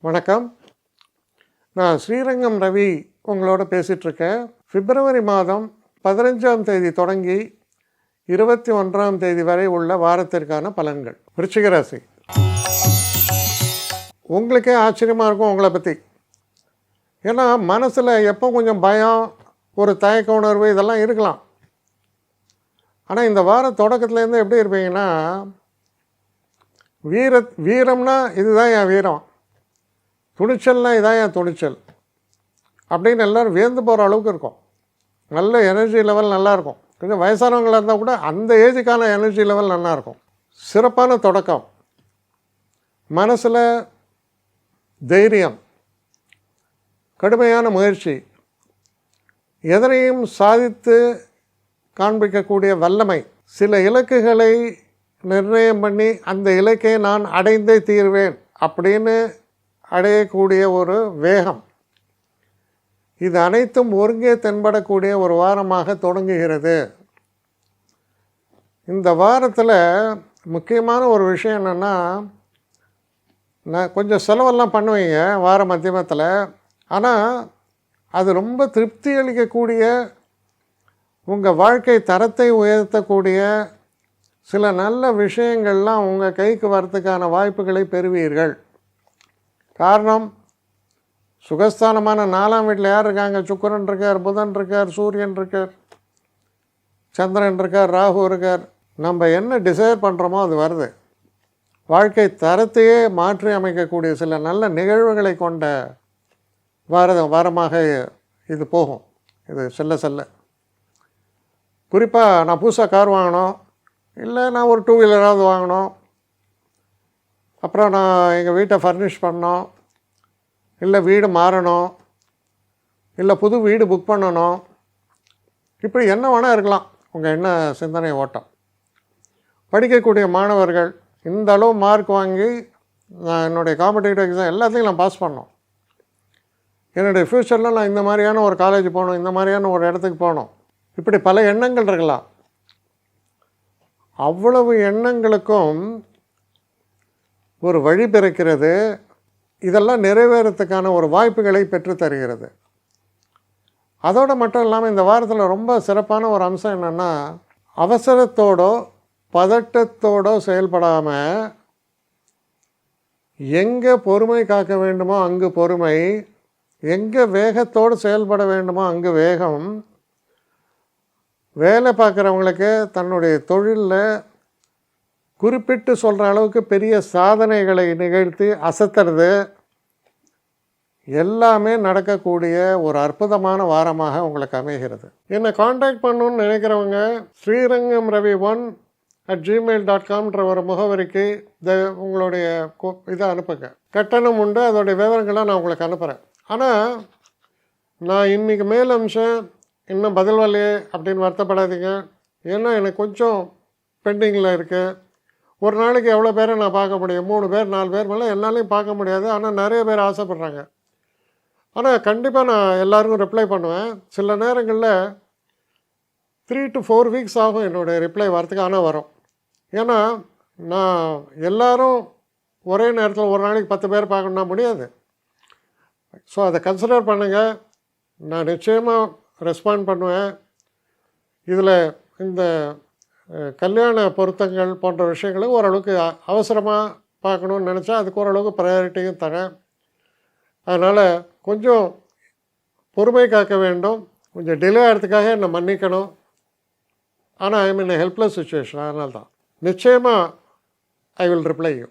வணக்கம். நான் ஸ்ரீரங்கம் ரவி உங்களோட பேசிகிட்ருக்கேன். பிப்ரவரி மாதம் 15ஆம் தேதி தொடங்கி 21ஆம் தேதி வரை உள்ள வாரத்திற்கான பலன்கள். விருச்சிக ராசி. உங்களுக்கே ஆச்சரியமாக இருக்கும் உங்களை பற்றி. ஏன்னா மனசில் எப்போ கொஞ்சம் பயம், ஒரு தயக்க உணர்வு இதெல்லாம் இருக்கலாம். ஆனால் இந்த வார தொடக்கத்துலேருந்து எப்படி இருப்பீங்கன்னா, வீரம்னா இதுதான் என் வீரம், துணிச்சல்னால் இதான் என் துணிச்சல் அப்படின்னு எல்லோரும் வியந்து போகிற அளவுக்கு இருக்கும். நல்ல எனர்ஜி லெவல் நல்லாயிருக்கும். கொஞ்சம் வயசானவங்களாக இருந்தால் கூட அந்த ஏஜுக்கான எனர்ஜி லெவல் நல்லாயிருக்கும். சிறப்பான தொடக்கம். மனசில் தைரியம், கடுமையான முயற்சி, எதனையும் சாதித்து காண்பிக்கக்கூடிய வல்லமை, சில இலக்குகளை நிர்ணயம் பண்ணி அந்த இலக்கை நான் அடைந்தே தீர்வேன் அப்படின்னு அடையக்கூடிய ஒரு வேகம், இது அனைத்தும் ஒருங்கே தென்படக்கூடிய ஒரு வாரமாக தொடங்குகிறது. இந்த வாரத்தில் முக்கியமான ஒரு விஷயம் என்னென்னா, நான் கொஞ்சம் செலவெல்லாம் பண்ணுவீங்க வார மத்தியமத்தில். ஆனால் அது ரொம்ப திருப்தி அளிக்கக்கூடிய, உங்கள் வாழ்க்கை தரத்தை உயர்த்தக்கூடிய சில நல்ல விஷயங்கள்லாம் உங்கள் கைக்கு வரத்துக்கான வாய்ப்புகளை பெறுவீர்கள். காரணம், சுகஸ்தானமான 4ஆம் வீட்டில் யார் இருக்காங்க? சுக்கிரன் இருக்கார், புதன் இருக்கார், சூரியன் இருக்கார், சந்திரன் இருக்கார், ராகு இருக்கார். நம்ம என்ன டிசைர் பண்ணுறோமோ அது வருது. வாழ்க்கை தரத்தையே மாற்றி அமைக்கக்கூடிய சில நல்ல நிகழ்வுகளை கொண்ட வாரமாக இது போகும். இது செல்ல செல்ல குறிப்பாக நான் புதுசாக கார் வாங்கணும், இல்லை நான் ஒரு 2 வீலராவது வாங்கணும், அப்புறம் நான் எங்கள் வீட்டை ஃபர்னிஷ் பண்ணணும், இல்லை வீடு மாறணும், இல்லை புது வீடு புக் பண்ணணும், இப்படி என்ன வேணால் இருக்கலாம் உங்கள் என்ன சிந்தனை ஓட்டம். படிக்கக்கூடிய மாணவர்கள் இந்த அளவு மார்க் வாங்கி நான் என்னுடைய காம்படிட்டிவ் எக்ஸாம் எல்லாத்தையும் நான் பாஸ் பண்ணணும், என்னுடைய ஃப்யூச்சரில் நான் இந்த மாதிரியான ஒரு காலேஜ் போகணும், இந்த மாதிரியான ஒரு இடத்துக்கு போகணும், இப்படி பல எண்ணங்கள் இருக்கலாம். அவ்வளவு எண்ணங்களுக்கும் ஒரு வழி பிறக்கிறது. இதெல்லாம் நிறைவேறத்துக்கான ஒரு வாய்ப்புகளை பெற்றுத்தருகிறது. அதோடு மட்டும் இல்லாமல் இந்த வாரத்தில் ரொம்ப சிறப்பான ஒரு அம்சம் என்னென்னா, அவசரத்தோடோ பதட்டத்தோடோ செயல்படாமல் எங்கே பொறுமை காக்க வேண்டுமோ அங்கு பொறுமை, எங்கே வேகத்தோடு செயல்பட வேண்டுமோ அங்கு வேகம். வேலை பார்க்குறவங்களுக்கு தன்னுடைய தொழிலில் குறிப்பிட்டு சொல்கிற அளவுக்கு பெரிய சாதனைகளை நிகழ்த்தி அசத்துறது எல்லாமே நடக்கக்கூடிய ஒரு அற்புதமான வாரமாக உங்களுக்கு அமைகிறது. என்னை காண்டாக்ட் பண்ணணுன்னு நினைக்கிறவங்க srirangam1@gmail.com ஒரு முகவரிக்கு உங்களுடைய இதை அனுப்புங்க. கட்டணம் உண்டு, அதோடைய விவரங்களை நான் உங்களுக்கு அனுப்புகிறேன். ஆனால் நான் இன்றைக்கி மேல் அம்சம் இன்னும் பதில் வரலையே அப்படின்னு வருத்தப்படாதீங்க. ஏன்னா எனக்கு கொஞ்சம் பெண்டிங்கில் இருக்குது. ஒரு நாளைக்கு எவ்வளோ பேரை நான் பார்க்க முடியும்? 3 பேர் 4 பேர் மேலே என்னாலையும் பார்க்க முடியாது. ஆனால் நிறைய பேர் ஆசைப்பட்றாங்க. ஆனால் கண்டிப்பாக நான் எல்லாருக்கும் ரிப்ளை பண்ணுவேன். சில நேரங்களில் 3 to 4 வீக்ஸ் ஆகும் என்னுடைய ரிப்ளை வரத்துக்கு. ஆனால் வரும். ஏன்னா நான் எல்லோரும் ஒரே நேரத்தில் ஒரு நாளைக்கு 10 பேர் பார்க்கணுன்னா முடியாது. ஸோ அதை கன்சிடர் பண்ணுங்கள். நான் நிச்சயமாக ரெஸ்பாண்ட் பண்ணுவேன். இதில் இந்த கல்யாண பொருத்தங்கள் போன்ற விஷயங்களை ஓரளவுக்கு அவசரமாக பார்க்கணுன்னு நினச்சா அதுக்கு ஓரளவுக்கு ப்ரையாரிட்டியும் தரேன். அதனால் கொஞ்சம் பொறுமை காக்க வேண்டும். கொஞ்சம் டிலே ஆகிறதுக்காக என்னை மன்னிக்கணும். ஆனால் ஐ மீன் ஹெல்ப்லெஸ் சுச்சுவேஷன். அதனால தான் நிச்சயமாக ஐ வில் ரிப்ளை யூ.